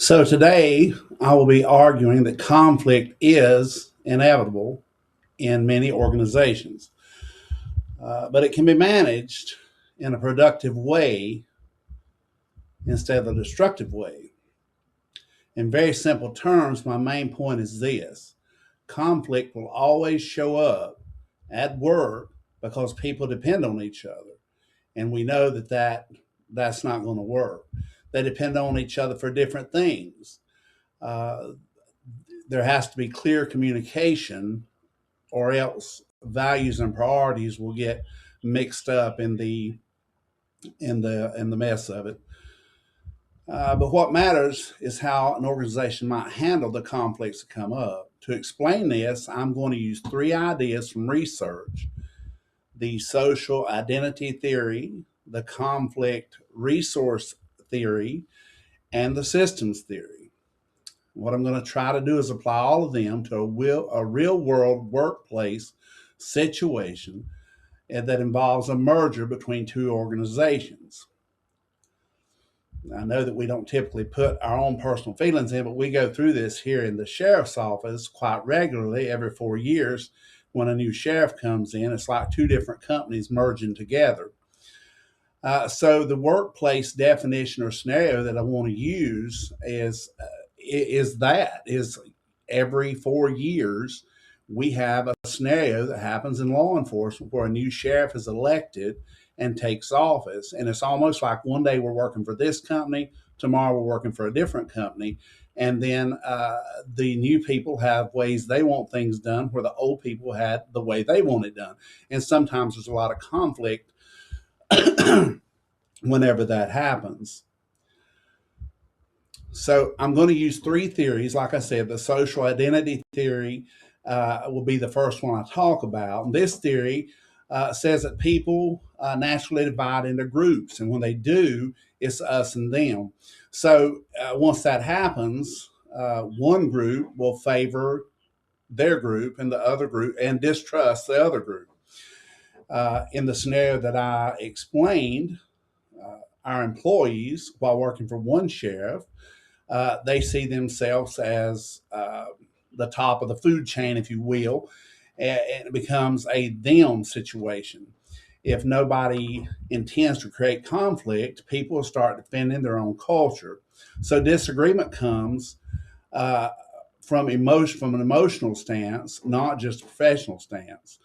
So today I will be arguing that conflict is inevitable in many organizations, but it can be managed in a productive way instead of a destructive way. In very simple terms, my main point is this: conflict will always show up at work because people depend on each other. And we know that's not going to work. They depend on each other for different things. Uh, there has to be clear communication, or else values and priorities will get mixed up in the mess of it. But what matters is how an organization might handle the conflicts that come up. To explain this, I'm going to use three ideas from research: the social identity theory, the conflict resource theory, and the systems theory. What I'm going to try to do is apply all of them to a real world workplace situation that involves a merger between two organizations. I know that we don't typically put our own personal feelings in, but we go through this here in the sheriff's office quite regularly every 4 years. When a new sheriff comes in, it's like two different companies merging together. So the workplace definition or scenario that I want to use is every 4 years we have a scenario that happens in law enforcement where a new sheriff is elected and takes office, and it's almost like one day we're working for this company, tomorrow we're working for a different company, and then the new people have ways they want things done where the old people had the way they want it done, and sometimes there's a lot of conflict whenever that happens. So I'm going to use three theories. Like I said, the social identity theory will be the first one I talk about. And this theory says that people naturally divide into groups, and when they do, it's us and them. So once that happens, one group will favor their group and the other group and distrust the other group. In the scenario that I explained, our employees, while working for one sheriff, they see themselves as the top of the food chain, if you will, and it becomes a them situation. If nobody intends to create conflict, people will start defending their own culture. So disagreement comes uh, from an emotional stance, not just a professional stance.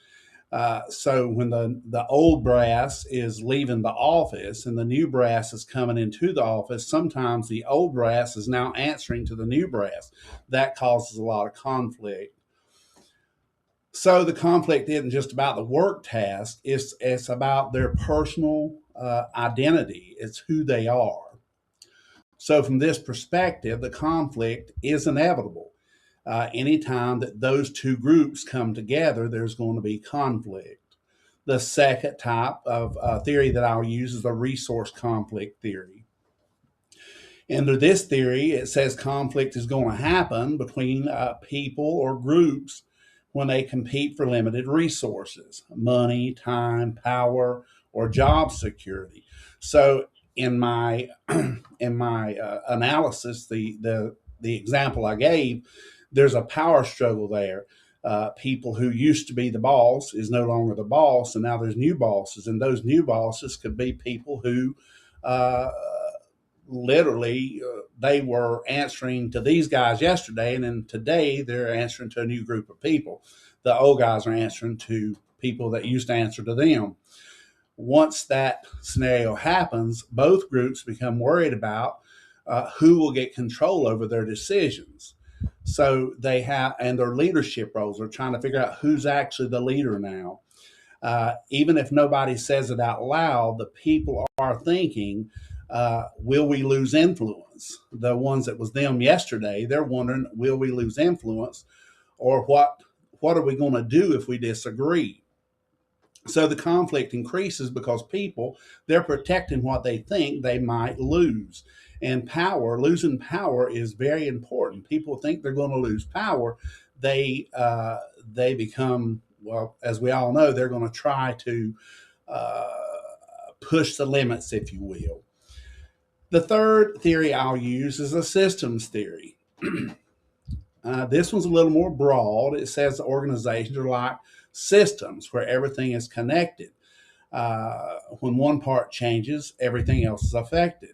So when the old brass is leaving the office and the new brass is coming into the office, sometimes the old brass is now answering to the new brass. That causes a lot of conflict. So the conflict isn't just about the work task; it's about their personal identity. It's who they are. So from this perspective, the conflict is inevitable. Anytime that those two groups come together, there's going to be conflict. The second type of theory that I'll use is the resource conflict theory. Under this theory, it says conflict is going to happen between people or groups when they compete for limited resources: money, time, power, or job security. So in my analysis, the example I gave, there's a power struggle there. People who used to be the boss is no longer the boss, and now there's new bosses, and those new bosses could be people who uh, literally they were answering to these guys yesterday, and then today they're answering to a new group of people. The old guys are answering to people that used to answer to them. Once that scenario happens, both groups become worried about who will get control over their decisions. So they have, and their leadership roles, they're trying to figure out who's actually the leader now. Even if nobody says it out loud, the people are thinking, will we lose influence? The ones that was them yesterday, they're wondering, will we lose influence, or what are we going to do if we disagree? So the conflict increases because people, they're protecting what they think they might lose. And losing power is very important. People think they're going to lose power. They become, well, as we all know, they're going to try to uh, push the limits, if you will. The third theory I'll use is a systems theory. This one's a little more broad. It says organizations are like systems where everything is connected. When one part changes, everything else is affected.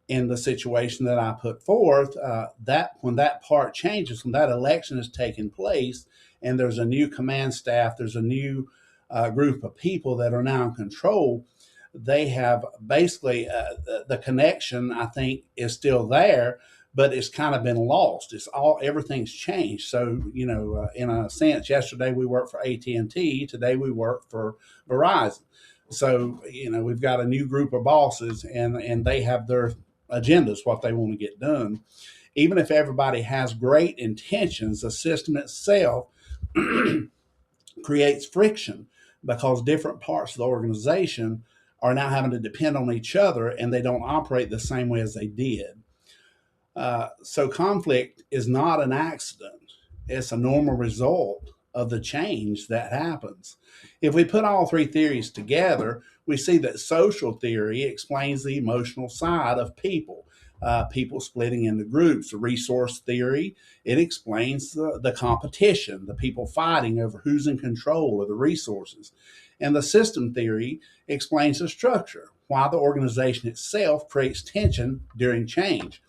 In the situation that I put forth, that when that part changes, when that election is taking place, and there's a new command staff, there's a new group of people that are now in control. They have basically the connection. I think is still there, but it's kind of been lost. It's all everything's changed. So in a sense, yesterday we worked for AT&T. Today we work for Verizon. So we've got a new group of bosses, and they have their agendas, what they want to get done. Even if everybody has great intentions, the system itself creates friction because different parts of the organization are now having to depend on each other, and they don't operate the same way as they did. So conflict is not an accident. It's a normal result of the change that happens. If we put all three theories together, we see that social theory explains the emotional side of people, people splitting into groups. The resource theory, it explains the competition, the people fighting over who's in control of the resources. And the system theory explains the structure, why the organization itself creates tension during change.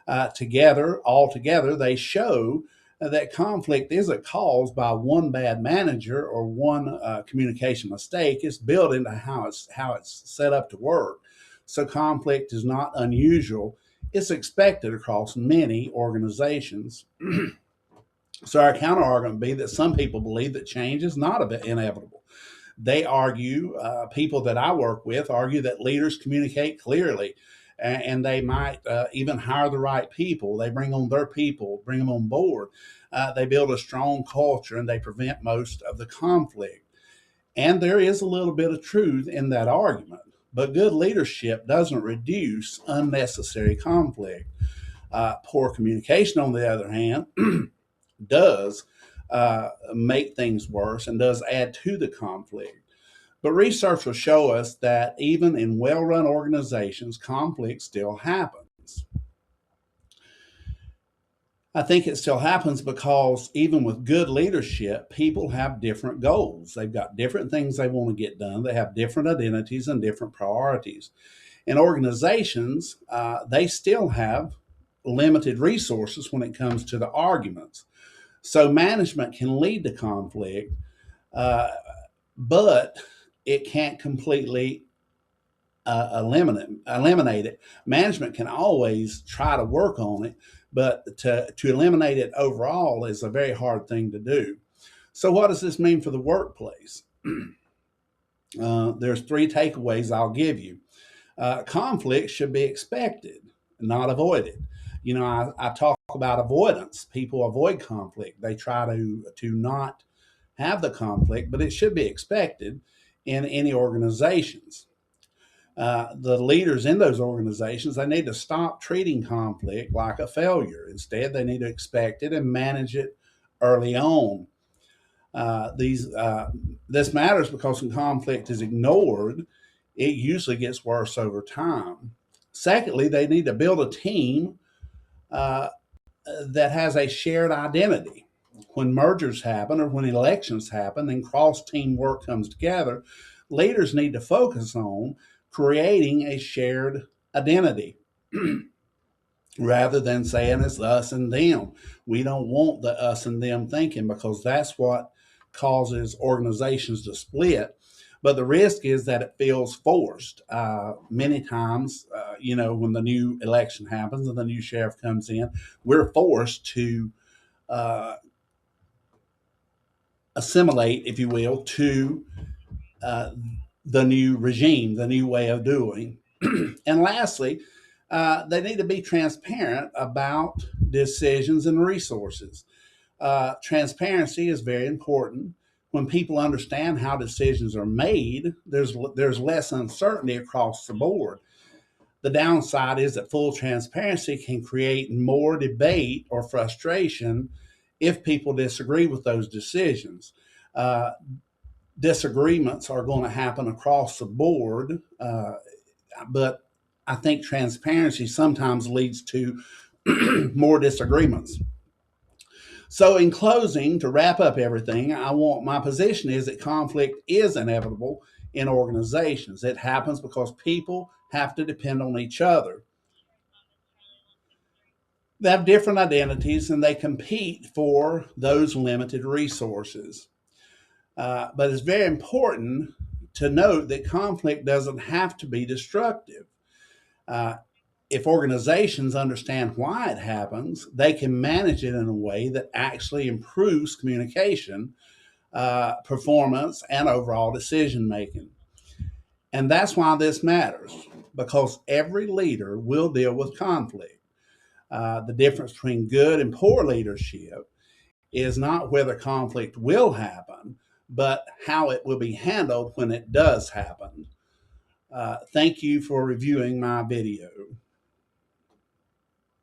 Altogether, they show that conflict isn't caused by one bad manager or one communication mistake. It's built into how it's set up to work. So conflict is not unusual. It's expected across many organizations. So our counter argument would be that some people believe that change is not a bit inevitable. They argue, people that I work with argue that leaders communicate clearly, and they might even hire the right people. They bring on their people, bring them on board. They build a strong culture, and they prevent most of the conflict. And there is a little bit of truth in that argument. But good leadership doesn't reduce unnecessary conflict. Poor communication, on the other hand, does make things worse and does add to the conflict. But research will show us that even in well run organizations, conflict still happens. I think it still happens because even with good leadership, people have different goals. They've got different things they want to get done, they have different identities and different priorities. In organizations, they still have limited resources when it comes to the arguments. So management can lead to conflict, but it can't completely eliminate it. Management can always try to work on it, but to eliminate it overall is a very hard thing to do. So, what does this mean for the workplace? There's three takeaways I'll give you. Conflict should be expected, not avoided. I talk about avoidance. People avoid conflict. They try to not have the conflict, but it should be expected in any organizations. The leaders in those organizations, they need to stop treating conflict like a failure. Instead, they need to expect it and manage it early on. This matters because when conflict is ignored, it usually gets worse over time. Secondly, they need to build a team uh, that has a shared identity. When mergers happen or when elections happen and cross team work comes together, leaders need to focus on creating a shared identity rather than saying it's us and them. We don't want the us and them thinking because that's what causes organizations to split. But the risk is that it feels forced. Many times, when the new election happens and the new sheriff comes in, we're forced to uh, assimilate, if you will, to uh, the new regime, the new way of doing. And lastly, they need to be transparent about decisions and resources. Transparency is very important. When people understand how decisions are made, there's less uncertainty across the board. The downside is that full transparency can create more debate or frustration if people disagree with those decisions. Uh, Disagreements are going to happen across the board, but I think transparency sometimes leads to more disagreements. So, in closing, to wrap up everything, my position is that conflict is inevitable in organizations. It happens because people have to depend on each other. They have different identities and they compete for those limited resources. But it's very important to note that conflict doesn't have to be destructive. Uh, if organizations understand why it happens, they can manage it in a way that actually improves communication, performance, and overall decision making. And that's why this matters, because every leader will deal with conflict. The difference between good and poor leadership is not whether conflict will happen, but how it will be handled when it does happen. Thank you for reviewing my video.